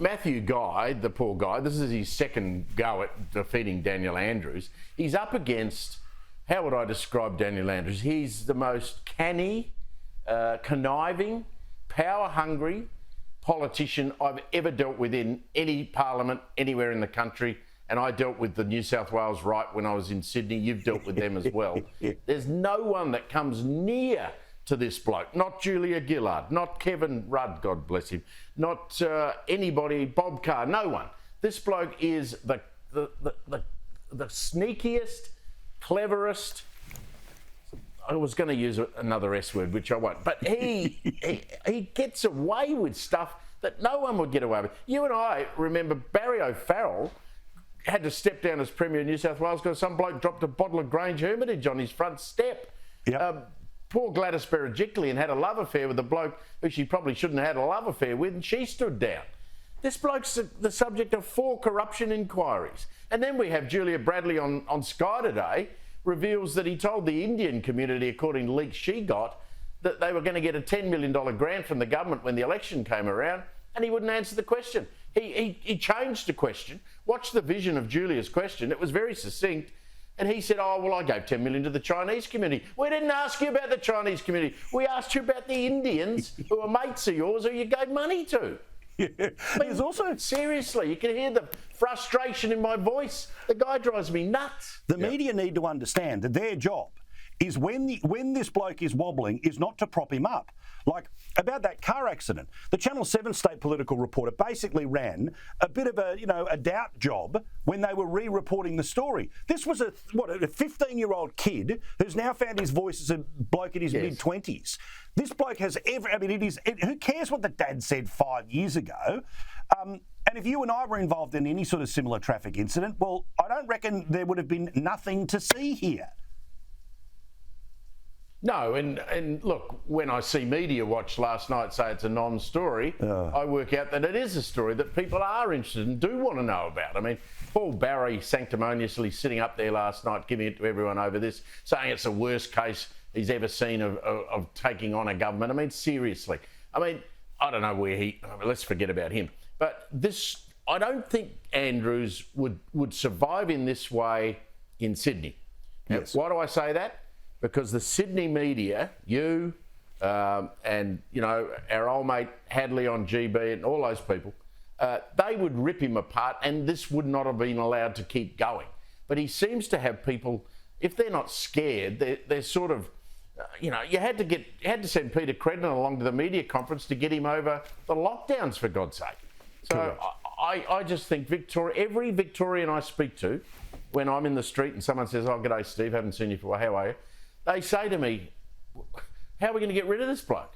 Matthew Guy, the poor guy, this is his second go at defeating Daniel Andrews. He's up against, how would I describe Daniel Andrews? He's the most canny, conniving, power-hungry politician I've ever dealt with in any parliament anywhere in the country. And I dealt with the New South Wales right when I was in Sydney. You've dealt with them as well. There's no one that comes near to this bloke. Not Julia Gillard, not Kevin Rudd, God bless him, not anybody, Bob Karr, no one. This bloke is the sneakiest, cleverest. I was going to use another S word, which I won't. But he gets away with stuff that no one would get away with. You and I remember Barry O'Farrell had to step down as Premier of New South Wales because some bloke dropped a bottle of Grange Hermitage on his front step. Yep. Poor Gladys Berejiklian had a love affair with a bloke who she probably shouldn't have had a love affair with, and she stood down. This bloke's the subject of 4 corruption inquiries. And then we have Julia Bradley on Sky today, reveals that he told the Indian community, according to leaks she got, that they were going to get a $10 million grant from the government when the election came around, and he wouldn't answer the question. He changed the question. Watch the vision of Julia's question. It was very succinct. And he said, oh, well, I gave $10 million to the Chinese community. We didn't ask you about the Chinese community. We asked you about the Indians who are mates of yours who you gave money to. Yeah. There's also... Seriously, you can hear the frustration in my voice. The guy drives me nuts. The media need to understand that their job is when this bloke is wobbling is not to prop him up. Like about that car accident, the Channel 7 state political reporter basically ran a bit of a doubt job when they were re-reporting the story. This was a 15-year-old kid who's now found his voice as a bloke in his mid-20s. This bloke has who cares what the dad said 5 years ago? And if you and I were involved in any sort of similar traffic incident, well, I don't reckon there would have been nothing to see here. No, and look, when I see Media Watch last night say it's a non-story, I work out that it is a story that people are interested and do want to know about. I mean, Paul Barry sanctimoniously sitting up there last night, giving it to everyone over this, saying it's the worst case he's ever seen of taking on a government. I mean, seriously. I mean, I don't know where let's forget about him. But this, I don't think Andrews would survive in this way in Sydney. Yes. Why do I say that? Because the Sydney media, you and, our old mate Hadley on GB and all those people, they would rip him apart and this would not have been allowed to keep going. But he seems to have people, if they're not scared, they're sort of, you had to send Peter Credden along to the media conference to get him over the lockdowns, for God's sake. So I just think every Victorian I speak to, when I'm in the street and someone says, oh, g'day, Steve, haven't seen you for a while, how are you? They say to me, how are we going to get rid of this bloke?